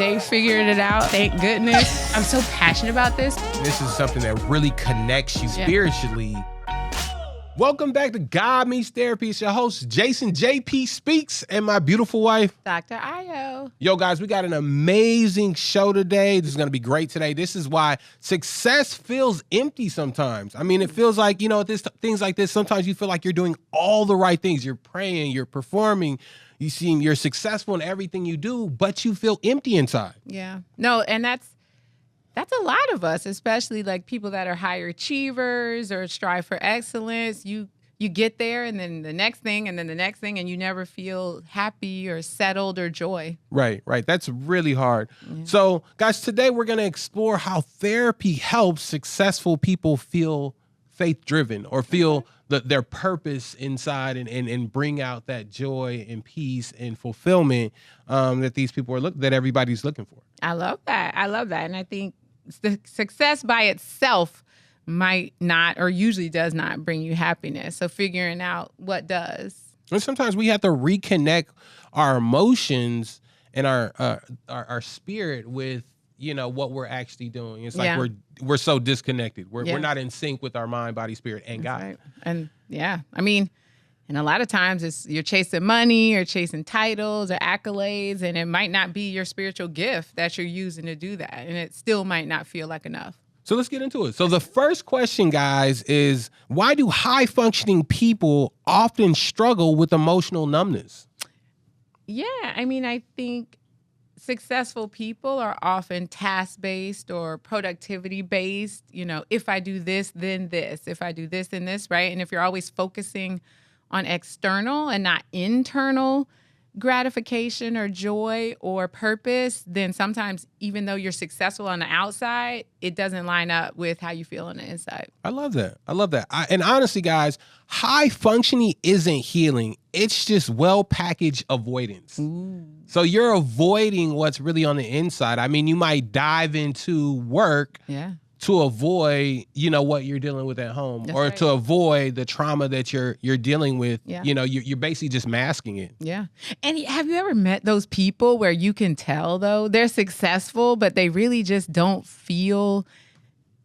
They figured it out. Thank goodness. I'm so passionate about this. This is something that really connects you spiritually. Welcome back to God Meets Therapy. It's your host, Jason JP Speaks, and my beautiful wife, Dr. Ayo. Yo, guys, we got an amazing show today. This is going to be great today. This is why success feels empty sometimes. I mean, it feels like, things like this, sometimes you feel like you're doing all the right things. You're praying, you're performing, you're successful in everything you do, but you feel empty inside. Yeah. No, and that's a lot of us, especially like people that are higher achievers or strive for excellence. You get there and then the next thing and then the next thing, and you never feel happy or settled or joy. Right. That's really hard. Yeah. So, guys, today we're going to explore how therapy helps successful people feel faith-driven or feel their purpose inside and bring out that joy and peace and fulfillment that these people that everybody's looking for. I love that. And I think the success by itself might not or usually does not bring you happiness. So figuring out what does. And sometimes we have to reconnect our emotions and our spirit with, what we're actually doing. It's like we're so disconnected. We're not in sync with our mind, body, spirit, and God. Right. And and a lot of times you're chasing money or chasing titles or accolades, and it might not be your spiritual gift that you're using to do that. And it still might not feel like enough. So let's get into it. So the first question, guys, is why do high-functioning people often struggle with emotional numbness? Yeah, I think successful people are often task-based or productivity-based. If I do this, then this. If I do this, then this, right? And if you're always focusing on external and not internal gratification or joy or purpose, then sometimes even though you're successful on the outside, it doesn't line up with how you feel on the inside. I love that. And honestly, guys, high functioning isn't healing. It's just well-packaged avoidance. Ooh. So you're avoiding what's really on the inside. You might dive into work to avoid, what you're dealing with at home. That's or right. To avoid the trauma that you're dealing with. Yeah. You're basically just masking it. Yeah. And have you ever met those people where you can tell, though, they're successful, but they really just don't feel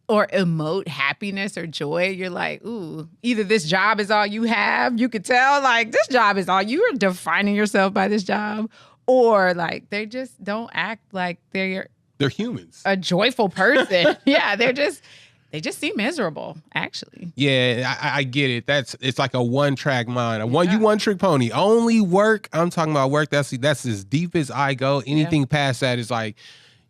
or emote happiness or joy? You're like, ooh, either this job is all you have. You could tell, like, this job is all you're defining yourself by this job. Or, like, they just don't act like they're humans. A joyful person. Yeah, they just seem miserable, actually. Yeah, I get it. It's like a one-track mind. You one-trick pony. Only work. I'm talking about work. That's as deep as I go. Anything past that is like,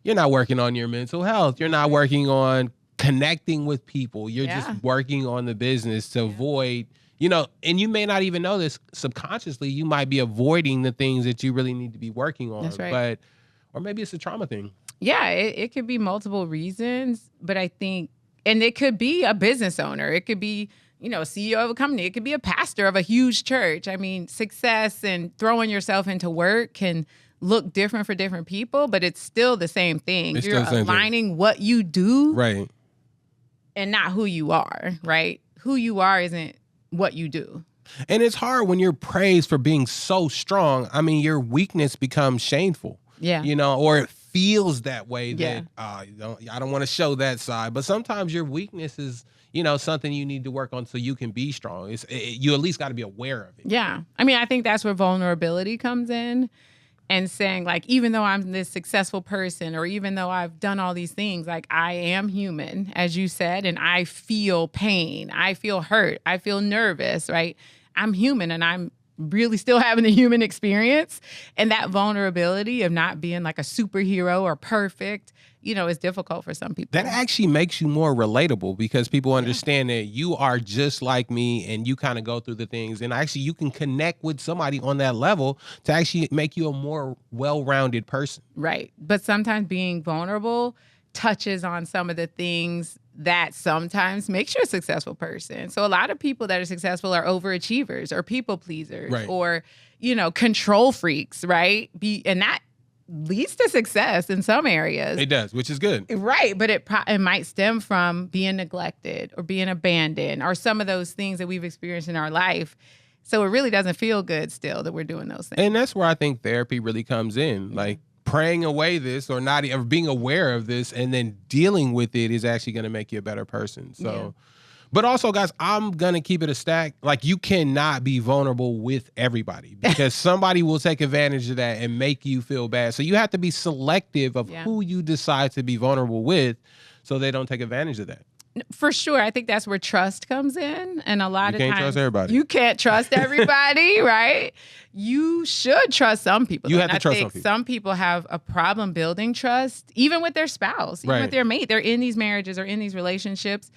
you're not working on your mental health. You're not working on connecting with people. You're just working on the business to avoid, and you may not even know this subconsciously. You might be avoiding the things that you really need to be working on. That's right. Or maybe it's a trauma thing. Yeah, it could be multiple reasons, but I think, and it could be a business owner. It could be, CEO of a company. It could be a pastor of a huge church. Success and throwing yourself into work can look different for different people, but it's still the same thing. You're aligning what you do right, and not who you are, right? Who you are isn't what you do. And it's hard when you're praised for being so strong. Your weakness becomes shameful. Yeah. Or it feels that way that I don't want to show that side. But sometimes your weakness is, something you need to work on so you can be strong. You at least got to be aware of it. Yeah. I think that's where vulnerability comes in, and saying, like, even though I'm this successful person or even though I've done all these things, like, I am human, as you said, and I feel pain. I feel hurt. I feel nervous, right? I'm human and I'm really still having a human experience. And that vulnerability of not being like a superhero or perfect, is difficult for some people. That actually makes you more relatable because people understand that you are just like me and you kind of go through the things. And actually you can connect with somebody on that level to actually make you a more well-rounded person. Right. But sometimes being vulnerable touches on some of the things that sometimes makes you a successful person. So a lot of people that are successful are overachievers or people pleasers, right, or, control freaks, right? And that leads to success in some areas. It does, which is good. Right. But it might stem from being neglected or being abandoned or some of those things that we've experienced in our life. So it really doesn't feel good still that we're doing those things. And that's where I think therapy really comes in. Like, praying away this or not ever being aware of this and then dealing with it is actually going to make you a better person. So, but also, guys, I'm going to keep it a stack. Like, you cannot be vulnerable with everybody because somebody will take advantage of that and make you feel bad. So you have to be selective of who you decide to be vulnerable with so they don't take advantage of that. For sure. I think that's where trust comes in. And a lot of times you can't trust everybody. You can't trust everybody, right? You should trust some people. You have to trust some people. Some people have a problem building trust, even with their spouse, even with their mate. They're in these marriages or in these relationships,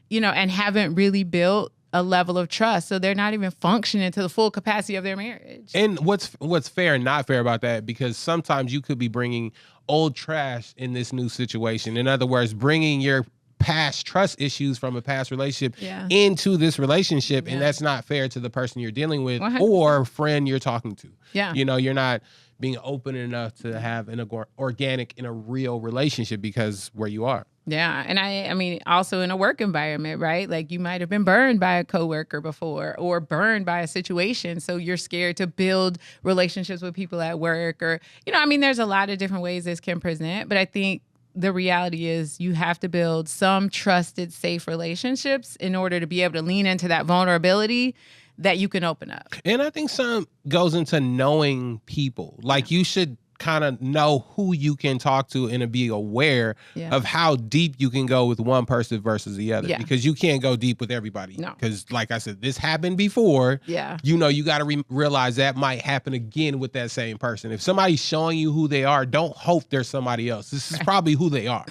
and haven't really built a level of trust. So they're not even functioning to the full capacity of their marriage. And what's fair and not fair about that, because sometimes you could be bringing old trash in this new situation. In other words, bringing your past trust issues from a past relationship into this relationship, and that's not fair to the person you're dealing with 100%. Or friend you're talking to. You're not being open enough to have an organic in a real relationship because where you are. Yeah. And I mean, also in a work environment, right? Like, you might have been burned by a coworker before or burned by a situation. So you're scared to build relationships with people at work or, there's a lot of different ways this can present. But I think the reality is you have to build some trusted, safe relationships in order to be able to lean into that vulnerability that you can open up. And I think some goes into knowing people. Like, you should kind of know who you can talk to and to be aware of how deep you can go with one person versus the other. Because you can't go deep with everybody. Because like I said, this happened before. You got to realize that might happen again with that same person. If somebody's showing you who they are, don't hope they're somebody else. This is probably who they are.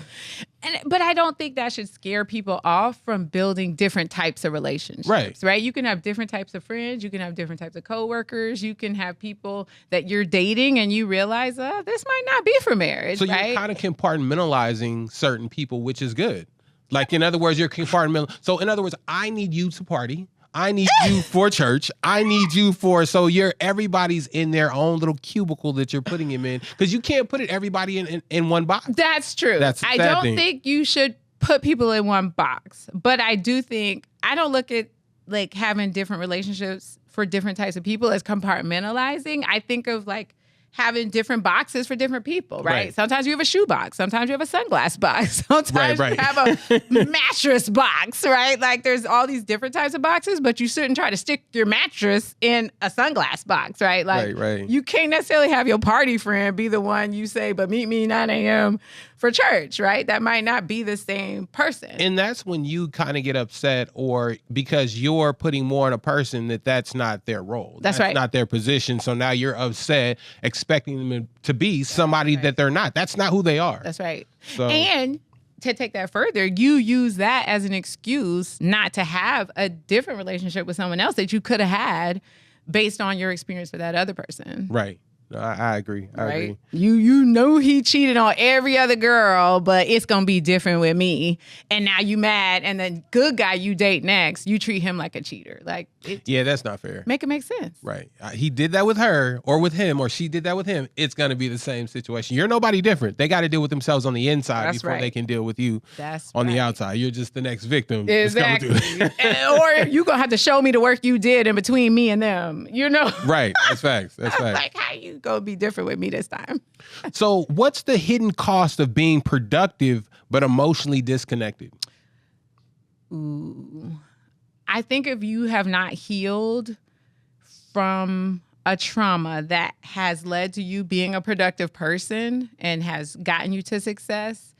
But I don't think that should scare people off from building different types of relationships, right? You can have different types of friends. You can have different types of coworkers. You can have people that you're dating and you realize, this might not be for marriage, So you're kind of compartmentalizing certain people, which is good. Like, in other words, you're compartmentalizing. So in other words, I need you to party. I need you for church. I need you so everybody's in their own little cubicle that you're putting him in, because you can't put everybody in one box. That's true. I don't think you should put people in one box, but I do think, I don't look at like having different relationships for different types of people as compartmentalizing. I think of like having different boxes for different people, right? Sometimes you have a shoe box. Sometimes you have a sunglass box. Sometimes you have a mattress box, right? Like, there's all these different types of boxes, but you shouldn't try to stick your mattress in a sunglass box, right? Like, you can't necessarily have your party friend be the one you say, but meet me 9 a.m. for church, right? That might not be the same person. And that's when you kind of get upset, or because you're putting more on a person that's not their role. That's not their position. So now you're upset, expecting them to be somebody that they're not. That's not who they are. That's right. So, and to take that further, you use that as an excuse not to have a different relationship with someone else that you could have had based on your experience with that other person. Right. No, I agree. I agree. You know he cheated on every other girl, but it's going to be different with me. And now you mad, and the good guy you date next, you treat him like a cheater. Like, that's not fair. Make it make sense. Right. He did that with her or with him, or she did that with him. It's going to be the same situation. You're nobody different. They got to deal with themselves on the inside before they can deal with you on the outside. You're just the next victim. Exactly. Or you're going to have to show me the work you did in between me and them, Right. That's facts. That's facts. Like, how you going to be different with me this time? So what's the hidden cost of being productive but emotionally disconnected? Ooh. I think if you have not healed from a trauma that has led to you being a productive person and has gotten you to success,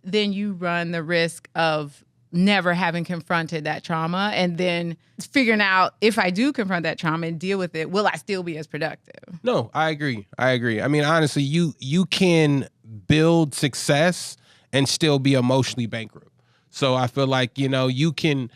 then you run the risk of never having confronted that trauma, and then figuring out, if I do confront that trauma and deal with it, will I still be as productive? No, I agree. I mean, honestly, you can build success and still be emotionally bankrupt. So I feel like, you can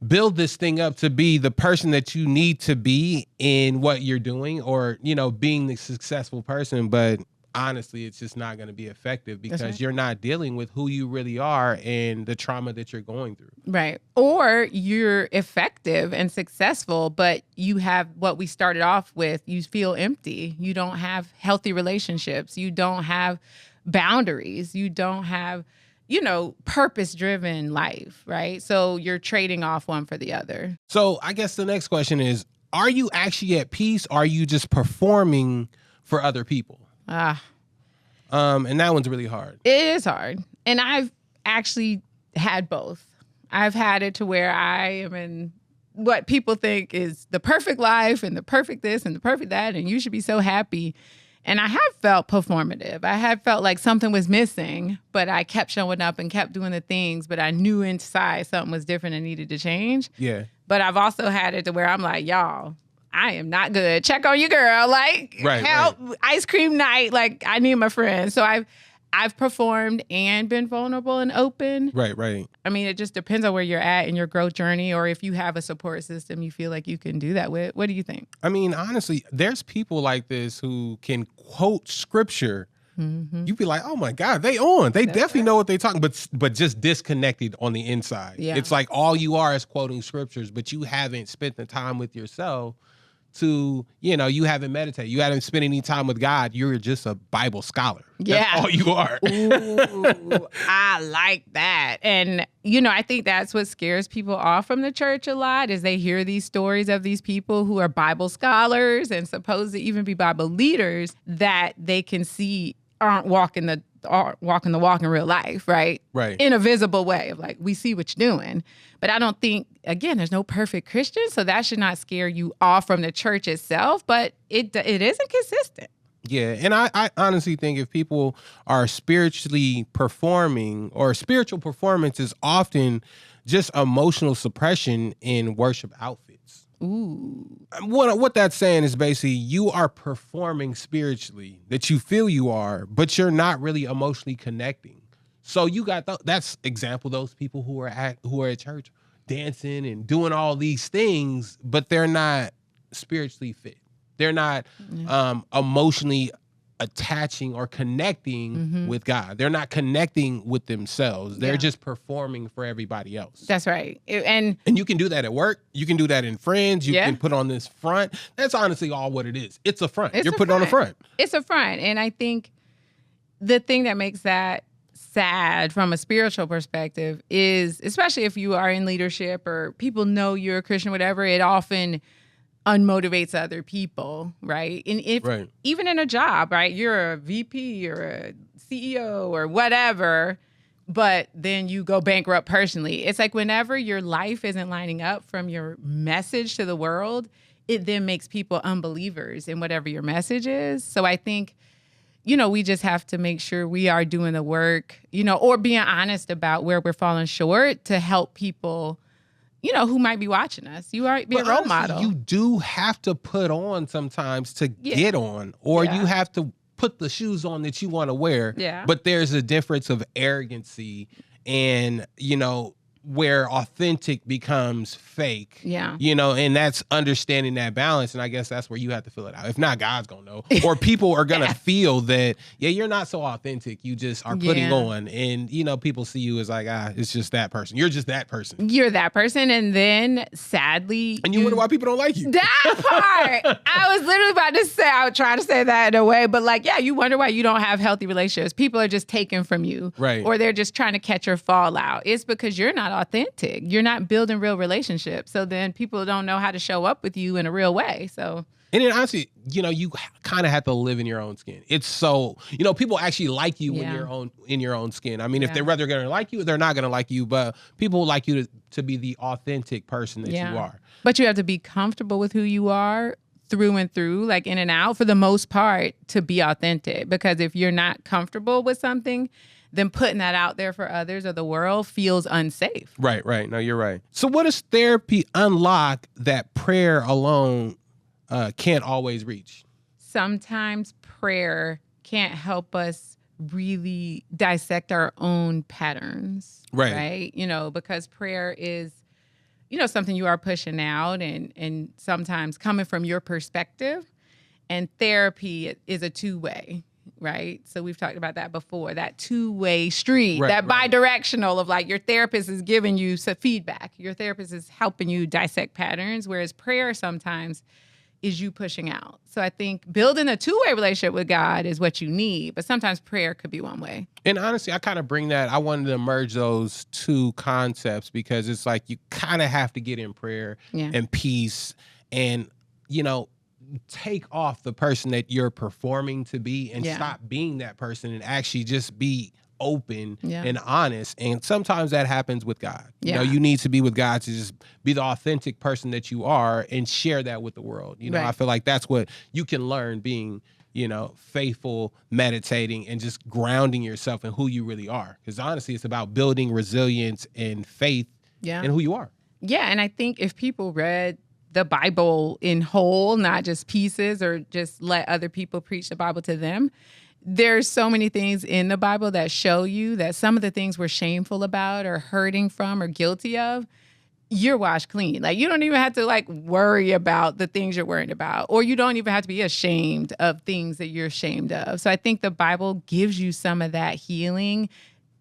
build this thing up to be the person that you need to be in what you're doing, or, being the successful person. But honestly, it's just not going to be effective because you're not dealing with who you really are and the trauma that you're going through. Right. Or you're effective and successful, but you have what we started off with. You feel empty. You don't have healthy relationships. You don't have boundaries. You don't have, purpose-driven life, right? So you're trading off one for the other. So I guess the next question is, are you actually at peace? Or are you just performing for other people? And that one's really hard. It is hard. And I've actually had both. I've had it to where I am in what people think is the perfect life and the perfect this and the perfect that, and you should be so happy. And I have felt performative. I have felt like something was missing, but I kept showing up and kept doing the things, but I knew inside something was different and needed to change. Yeah. But I've also had it to where I'm like, y'all, I am not good. Check on your girl. Like, help, ice cream night. Like, I need my friends. So I've performed and been vulnerable and open. Right. I mean, it just depends on where you're at in your growth journey, or if you have a support system you feel like you can do that with. What do you think? I mean, honestly, there's people like this who can quote scripture. Mm-hmm. You'd be like, oh my God, they on. They That's definitely right. know what they're talking, but just disconnected on the inside. Yeah. It's like all you are is quoting scriptures, but you haven't spent the time with yourself to, you haven't meditated. You haven't spent any time with God. You're just a Bible scholar. Yeah. That's all you are. Ooh, I like that. And, I think that's what scares people off from the church a lot is they hear these stories of these people who are Bible scholars and supposed to even be Bible leaders that they can see aren't walking the walk in real life, right? Right. In a visible way of like, we see what you're doing. But I don't think, again, there's no perfect Christian, so that should not scare you off from the church itself, but it isn't consistent. Yeah, and I honestly think if people are spiritually performing, or spiritual performance is often just emotional suppression in worship outfits. Ooh. What that's saying is basically you are performing spiritually, that you feel you are, but you're not really emotionally connecting. So you got that's example those people who are at church dancing and doing all these things, but they're not spiritually fit. They're not emotionally attaching or connecting with God. They're not connecting with themselves. They're just performing for everybody else. That's right. And you can do that at work. You can do that in friends. You can put on this front. That's honestly all what it is. It's a front. You're putting on a front. It's a front. And I think the thing that makes that sad from a spiritual perspective is, especially if you are in leadership or people know you're a Christian, whatever, it often unmotivates other people, right? And if even in a job, right, you're a VP or a CEO or whatever, but then you go bankrupt personally. It's like whenever your life isn't lining up from your message to the world, it then makes people unbelievers in whatever your message is. So I think, we just have to make sure we are doing the work, or being honest about where we're falling short to help people who might be watching us. You are be a role model. You do have to put on sometimes to get on, or you have to put the shoes on that you want to wear. Yeah. But there's a difference of arrogancy and, where authentic becomes fake. Yeah. And that's understanding that balance. And I guess that's where you have to fill it out. If not, God's going to know. Or people are going to feel that, you're not so authentic. You just are putting on. And, people see you as like, it's just that person. You're just that person. You're that person. And then sadly. And you wonder why people don't like you. That part. I was literally about to say, I would try to say that in a way. But you wonder why you don't have healthy relationships. People are just taken from you. Right. Or they're just trying to catch your fallout. It's because you're not authentic. You're not building real relationships. So then people don't know how to show up with you in a real way. So. And then honestly, you kind of have to live in your own skin. It's so, people actually like you when you're in your own skin. I mean, if they're whether going to like you, they're not going to like you, but people like you to be the authentic person that you are. But you have to be comfortable with who you are through and through, like in and out for the most part, to be authentic. Because if you're not comfortable with something, then putting that out there for others or the world feels unsafe. Right. No, you're right. So what does therapy unlock that prayer alone can't always reach? Sometimes prayer can't help us really dissect our own patterns. Right? Because prayer is, something you are pushing out and sometimes coming from your perspective. And therapy is a two-way. Right. So we've talked about that before, that two-way street, bi-directional of like your therapist is giving you some feedback. Your therapist is helping you dissect patterns, whereas prayer sometimes is you pushing out. So I think building a two-way relationship with God is what you need, but sometimes prayer could be one way. And honestly, I kind of bring that, I wanted to merge those two concepts because it's like you kind of have to get in prayer and peace and, take off the person that you're performing to be and Yeah. stop being that person and actually just be open Yeah. and honest. And sometimes that happens with God. You know, Yeah. you need to be with God to just be the authentic person that you are and share that with the world. You know, Right. I feel like that's what you can learn being, you know, faithful, meditating, and just grounding yourself in who you really are. Because honestly, it's about building resilience and faith Yeah. in who you are. Yeah. And I think if people read the Bible in whole, not just pieces, or just let other people preach the Bible to them, there's so many things in the Bible that show you that some of the things we're shameful about or hurting from or guilty of, you're washed clean. Like, you don't even have to like worry about the things you're worried about, or you don't even have to be ashamed of things that you're ashamed of. So I think the Bible gives you some of that healing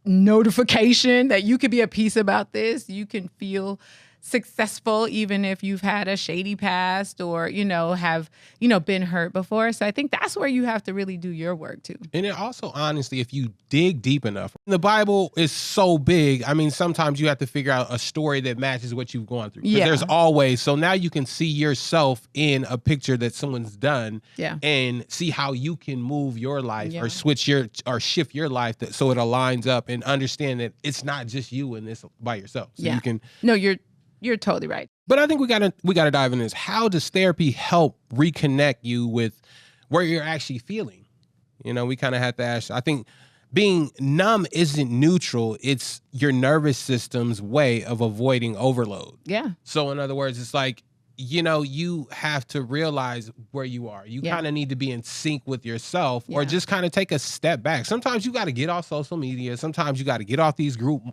notification that you could be at peace about this. You can feel successful even if you've had a shady past or, you know, have, you know, been hurt before. So I think that's where you have to really do your work too. And it also, honestly, if you dig deep enough, the Bible is so big. I mean, sometimes you have to figure out a story that matches what you've gone through. 'Cause Yeah. there's always, so now you can see yourself in a picture that someone's done. Yeah. And see how you can move your life Yeah. or switch your, or shift your life so it aligns up, and understand that it's not just you in this by yourself. So Yeah. you can, No, you're totally right. but I think we gotta dive in this. How does therapy help reconnect you with where you're actually feeling? You know, we kind of have to ask. I think being numb isn't neutral. It's your nervous system's way of avoiding overload. Yeah. So in other words, it's like, you know, you have to realize where you are. You Yeah. kind of need to be in sync with yourself, or Yeah. just kind of take a step back. Sometimes you got to get off social media. Sometimes you got to get off these group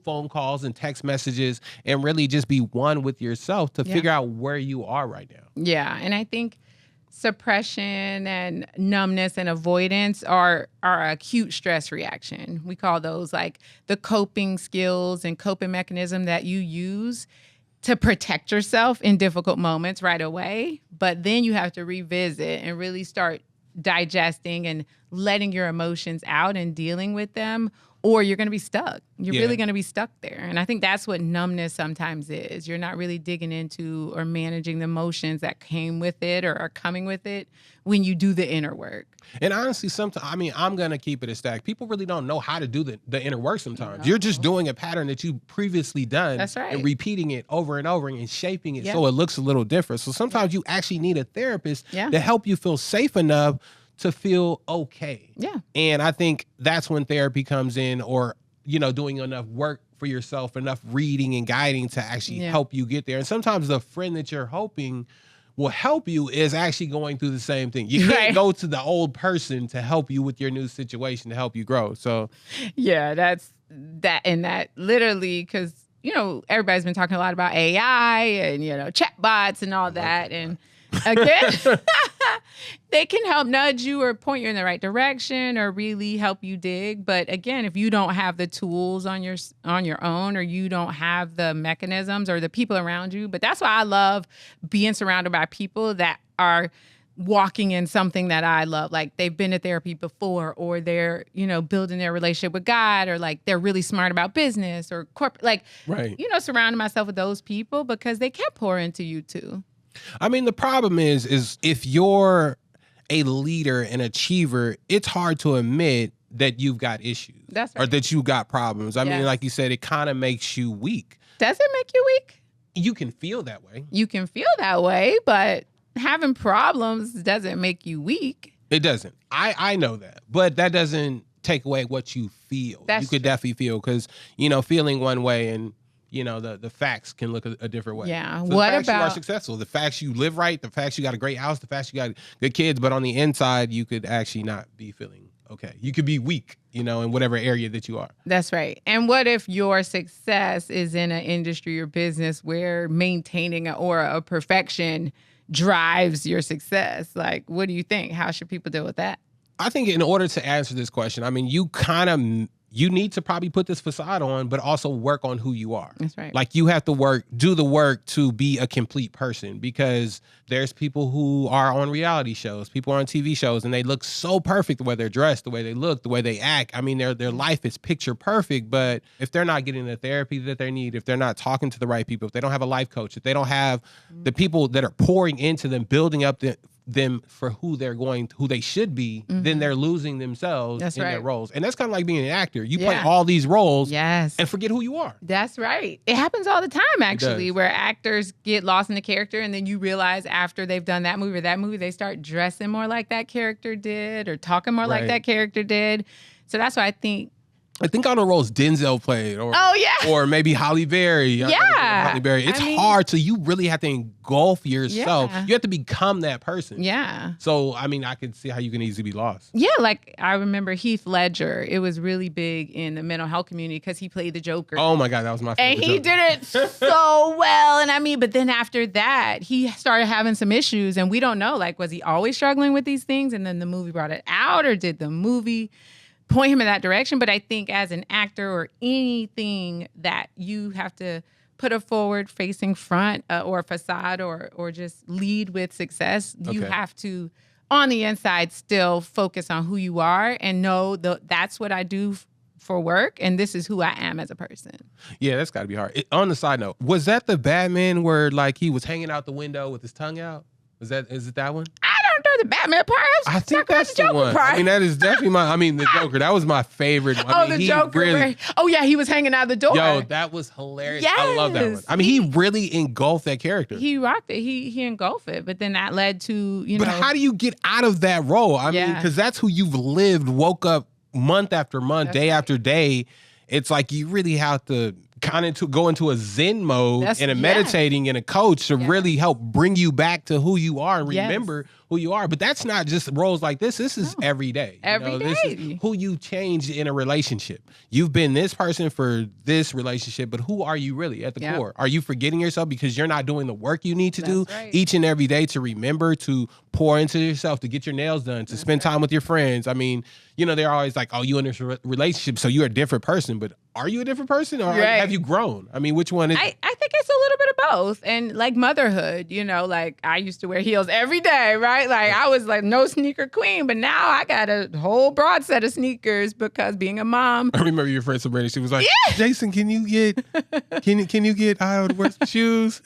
phone calls and text messages and really just be one with yourself to Yeah. figure out where you are right now. Yeah. And I think suppression and numbness and avoidance are acute stress reaction. We call those like the coping skills and coping mechanism that you use to protect yourself in difficult moments right away. But then you have to revisit and really start digesting and letting your emotions out and dealing with them, or you're going to be stuck. You're Yeah. really going to be stuck there. And I think that's what numbness sometimes is. You're not really digging into or managing the emotions that came with it or are coming with it when you do the inner work. And honestly, sometimes, I mean, I'm going to keep it a stack. People really don't know how to do the inner work sometimes. No. You're just doing a pattern that you've previously done. That's right. And repeating it over and over and shaping it Yeah. so it looks a little different. So sometimes you actually need a therapist Yeah. to help you feel safe enough to feel okay. Yeah. And I think that's when therapy comes in, or, you know, doing enough work for yourself, enough reading and guiding to actually Yeah. help you get there. And sometimes the friend that you're hoping will help you is actually going through the same thing. You can't Right. go to the old person to help you with your new situation, to help you grow. So Yeah, that's that. And that literally, because, you know, everybody's been talking a lot about AI and, you know, chatbots and all that. And again, they can help nudge you or point you in the right direction or really help you dig. But again, if you don't have the tools on your own, or you don't have the mechanisms or the people around you, but that's why I love being surrounded by people that are walking in something that I love. Like they've been to therapy before, or they're, you know, building their relationship with God, or like they're really smart about business or corporate, like, right. you know, surrounding myself with those people because they can pour into you too. I mean, the problem is if you're a leader and achiever, it's hard to admit that you've got issues. That's Or right. that you got problems. I mean, Yes. like you said, it kind of makes you weak. Does it make you weak? You can feel that way. You can feel that way, but having problems doesn't make you weak. It doesn't. I know that. But that doesn't take away what you feel. That's you could true. definitely feel, because, you know, feeling one way and, you know, the facts can look a different way. Yeah. So What the facts you are about successful, the facts you live right, the facts you got a great house, the facts you got good kids, but on the inside, you could actually not be feeling okay. You could be weak, you know, in whatever area that you are. That's right. And what if your success is in an industry or business where maintaining an aura of perfection drives your success? Like, what do you think? How should people deal with that? I think in order to answer this question, I mean, you kind of you need to probably put this facade on, but also work on who you are. That's right. Like, you have to do the work to be a complete person, because there's people who are on reality shows, people are on TV shows, and they look so perfect, the way they're dressed, the way they look, the way they act. I mean, their life is picture perfect, but if they're not getting the therapy that they need, if they're not talking to the right people, if they don't have a life coach, if they don't have the people that are pouring into them, building up them for who they should be, then they're losing themselves in their roles. And that's kind of like being an actor. You play all these roles and forget who you are. That's right. It happens all the time, actually, where actors get lost in the character, and then you realize after they've done that movie, they start dressing more like that character did, or talking more like that character did. So that's why I think on the roles Denzel played, or maybe Halle Berry. Halle Berry. It's hard, so you really have to engulf yourself. You have to become that person. Yeah. So, I mean, I can see how you can easily be lost. Yeah, like I remember Heath Ledger. It was really big in the mental health community because he played the Joker. Oh my God, that was my favorite. And he did it so well. And I mean, but then after that, he started having some issues, and we don't know, like, was he always struggling with these things? And then the movie brought it out, or did the movie point him in that direction? But I think as an actor or anything that you have to put a forward facing front or a facade or just lead with success, you have to, on the inside, still focus on who you are and know that's what I do for work, and this is who I am as a person. Yeah, that's got to be hard. On the side note, was that the Batman where like he was hanging out the window with his tongue out? Is it that one? I don't know the Batman part. I think that's the one. Part. I mean, that is definitely the Joker. That was my favorite one. The Joker. He was hanging out the door. Yo, that was hilarious. Yes. I love that one. I mean, he really engulfed that character. He rocked it. He engulfed it. But then that led to, But how do you get out of that role? I mean, because that's who you've lived, woke up month after month, day after day. It's like you really have to kind of go into a Zen mode and a meditating and a coach to really help bring you back to who you are and remember who you are. But that's not just roles like this. This is every day. Every day. This is who you change in a relationship. You've been this person for this relationship, but who are you really at the core? Are you forgetting yourself because you're not doing the work you need to do each and every day to remember, to pour into yourself, to get your nails done, to spend time with your friends? I mean, they're always like, oh, you in this relationship, so you're a different person. But are you a different person, or have you grown? I mean, which one is I think it's a little bit of both. And like motherhood, like I used to wear heels every day, right? Like I was like no sneaker queen, but now I got a whole broad set of sneakers because being a mom. I remember your friend Sabrina, she was like, Jason, can you get I would wear some shoes?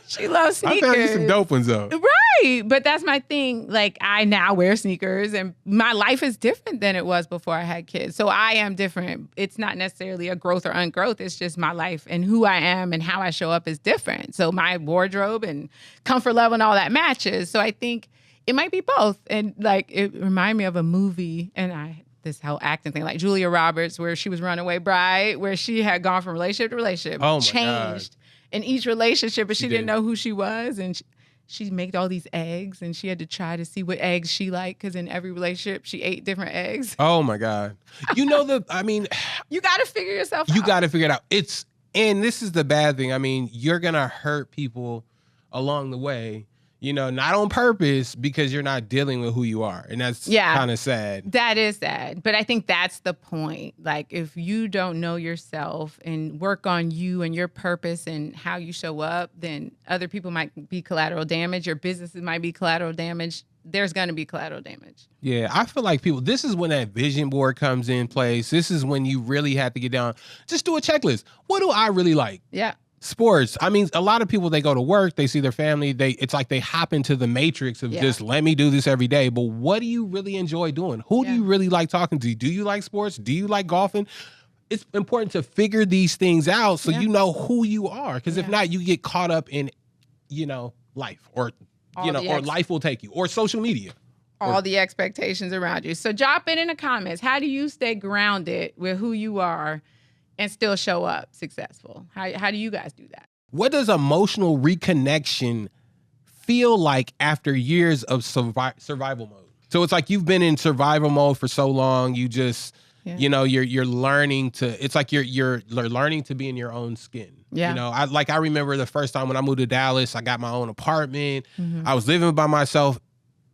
She loves sneakers. I found you some dope ones though. Right. But that's my thing. Like I now wear sneakers, and my life is different than it was before I had kids. So I am different. It's not necessarily a growth or ungrowth. It's just my life and who I am and how I show up is different. So my wardrobe and comfort level and all that matches. So I think it might be both. And like it reminded me of a movie, and this whole acting thing, like Julia Roberts, where she was Runaway Bride, where she had gone from relationship to relationship, changed in each relationship, but she didn't know who she was, and she made all these eggs, and she had to try to see what eggs she liked, because in every relationship she ate different eggs. Oh my God! You got to figure yourself out. You got to figure it out. And this is the bad thing. I mean, you're gonna hurt people along the way. Not on purpose, because you're not dealing with who you are. And that's kind of sad. That is sad. But I think that's the point. Like, if you don't know yourself and work on you and your purpose and how you show up, then other people might be collateral damage. Your businesses might be collateral damage. There's going to be collateral damage. Yeah, I feel like this is when that vision board comes in place. This is when you really have to get down. Just do a checklist. What do I really like? Yeah. Sports. I mean, a lot of people, they go to work, they see their family, it's like they hop into the matrix of just let me do this every day. But what do you really enjoy doing? Who do you really like talking to? Do you like sports? Do you like golfing? It's important to figure these things out so you know who you are. Because if not, you get caught up in, life or life will take you, or social media. All the expectations around you. So drop it in the comments. How do you stay grounded with who you are and still show up successful? How do you guys do that? What does emotional reconnection feel like after years of survival mode? So it's like you've been in survival mode for so long. You just, you're learning to. It's like you're learning to be in your own skin. Yeah. I remember the first time when I moved to Dallas. I got my own apartment. Mm-hmm. I was living by myself.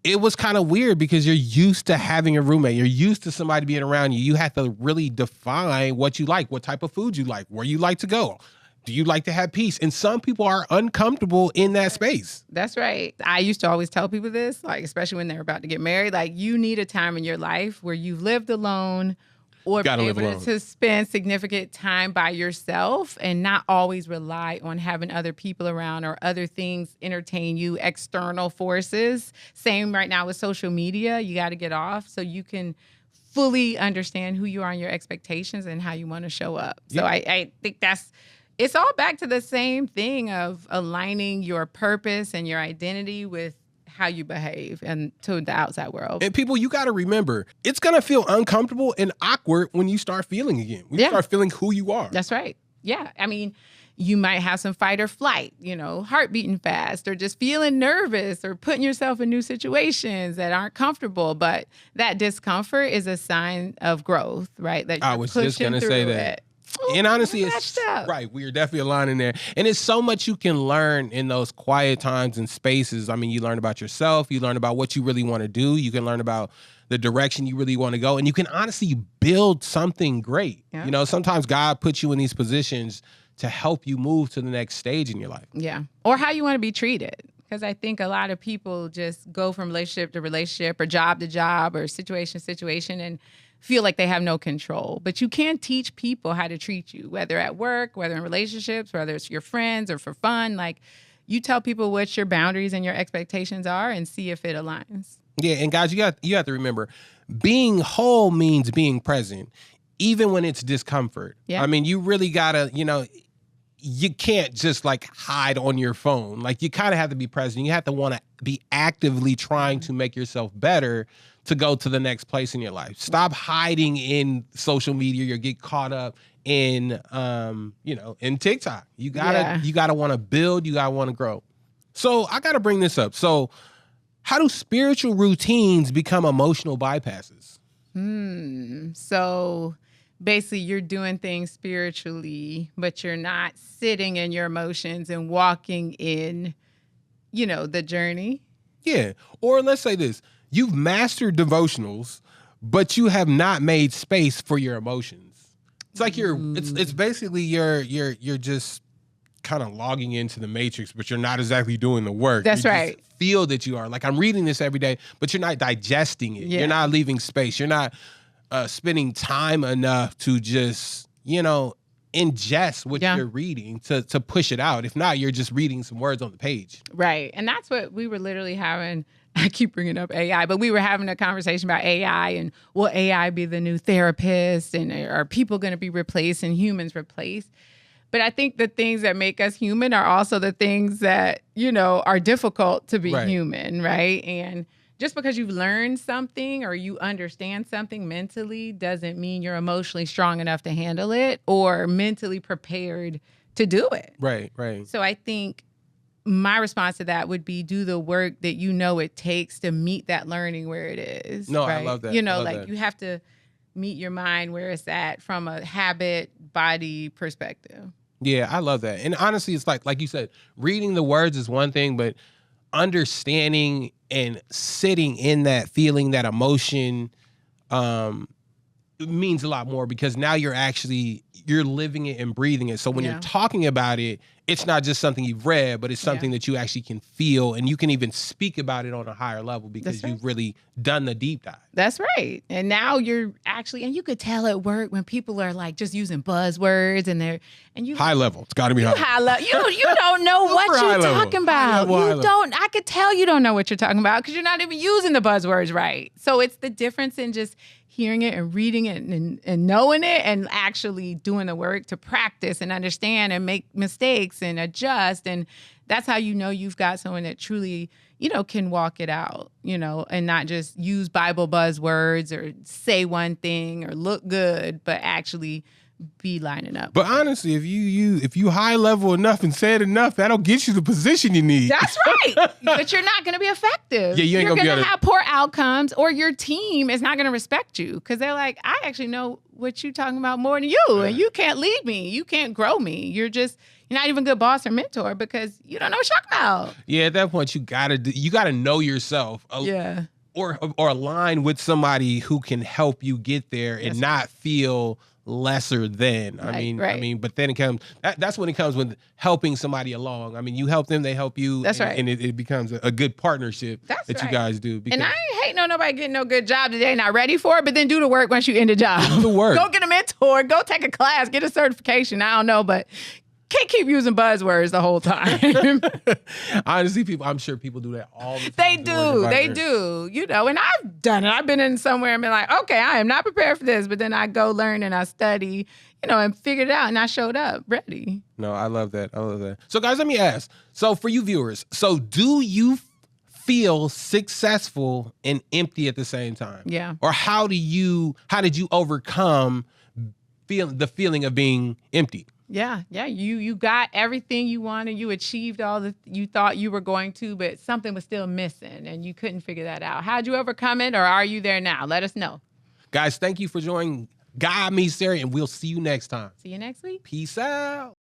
it was kind of weird because you're used to having a roommate. You're used to somebody being around you. You have to really define what you like, what type of food you like, where you like to go. Do you like to have peace? And some people are uncomfortable in that space. That's right. I used to always tell people this, like, especially when they're about to get married, like, you need a time in your life where you've lived alone or be able to spend significant time by yourself and not always rely on having other people around or other things entertain you, external forces. Same right now with social media. You got to get off so you can fully understand who you are and your expectations and how you want to show up. So I think it's all back to the same thing of aligning your purpose and your identity with how you behave and to the outside world. And people, you got to remember, it's going to feel uncomfortable and awkward when you start feeling again. When you start feeling who you are. That's right. Yeah. I mean, you might have some fight or flight, heart beating fast or just feeling nervous or putting yourself in new situations that aren't comfortable. But that discomfort is a sign of growth, right? That I was just going to say that. And honestly, it's right. We are definitely aligning there. And it's so much you can learn in those quiet times and spaces. I mean, you learn about yourself. You learn about what you really want to do. You can learn about the direction you really want to go. And you can honestly build something great. Yeah. Sometimes God puts you in these positions to help you move to the next stage in your life. Yeah. Or how you want to be treated. Because I think a lot of people just go from relationship to relationship or job to job or situation to situation and feel like they have no control. But you can teach people how to treat you, whether at work, whether in relationships, whether it's your friends or for fun. Like, you tell people what your boundaries and your expectations are and see if it aligns. Yeah, and guys, you have to remember, being whole means being present, even when it's discomfort. Yeah. I mean, you really gotta, you can't just like hide on your phone. Like, you kind of have to be present. You have to want to be actively trying to make yourself better to go to the next place in your life. Stop hiding in social media or get caught up in, in TikTok. You gotta want to build. You gotta want to grow. So I gotta bring this up. So how do spiritual routines become emotional bypasses? So basically you're doing things spiritually, but you're not sitting in your emotions and walking in, the journey. Yeah. Or let's say this. You've mastered devotionals, but you have not made space for your emotions. It's like it's basically you're just kind of logging into the matrix, but you're not exactly doing the work. That's right. Just feel that you are. Like, I'm reading this every day, but you're not digesting it. Yeah. You're not leaving space. You're not spending time enough to just, ingest what you're reading to push it out. If not, you're just reading some words on the page. Right. And that's what we were literally having. I keep bringing up AI, but we were having a conversation about AI and will AI be the new therapist and are people going to be replaced and humans replaced? But I think the things that make us human are also the things that, are difficult to be human, right? And just because you've learned something or you understand something mentally doesn't mean you're emotionally strong enough to handle it or mentally prepared to do it. Right. So I think my response to that would be do the work that it takes to meet that learning where it is. No, right? I love that. You have to meet your mind where it's at from a habit, body perspective. Yeah, I love that. And honestly, it's like you said, reading the words is one thing, but understanding and sitting in that feeling, that emotion, means a lot more because now you're living it and breathing it. So when you're talking about it, it's not just something you've read, but it's something that you actually can feel, and you can even speak about it on a higher level because you've really done the deep dive. That's right. And now you're actually, and you could tell at work when people are like just using buzzwords and high level. It's got to be high level. You don't know what you're talking about. I could tell you don't know what you're talking about because you're not even using the buzzwords right. So it's the difference in just hearing it and reading it and knowing it and actually doing the work to practice and understand and make mistakes and adjust. And that's how you've got someone that truly, can walk it out, and not just use Bible buzzwords or say one thing or look good, but actually be lining up. But honestly, if you high level enough and said enough, that'll get you the position you need. That's right. But you're not going to be effective. Yeah, you ain't you're gonna going be to have poor outcomes, or your team is not going to respect you because they're like, I actually know what you're talking about more than you, and you can't lead me. You can't grow me. You're not even a good boss or mentor because you don't know what you're talking about. Yeah, at that point, you gotta know yourself. Yeah. Or align with somebody who can help you get there and not feel lesser than. I mean, but then that's when it comes with helping somebody along. I mean, you help them, they help you. That's right. And it becomes a good partnership that you guys do. And I ain't hating on nobody getting no good job today, not ready for it, but then do the work once you end the job. Do the work. Go get a mentor, go take a class, get a certification. I don't know, but can't keep using buzzwords the whole time. Honestly, I'm sure people do that all the time. They do. You know, and I've done it. I've been in somewhere and been like, okay, I am not prepared for this. But then I go learn and I study, you know, and figured it out. And I showed up ready. No, I love that. So guys, let me ask. So for you viewers, so do you feel successful and empty at the same time? Yeah. Or how did you overcome the feeling of being empty? Yeah. You got everything you wanted. You achieved all that you thought you were going to, but something was still missing and you couldn't figure that out. How'd you overcome it, or are you there now? Let us know. Guys, thank you for joining God Meets Sarah, and we'll see you next time. See you next week. Peace out.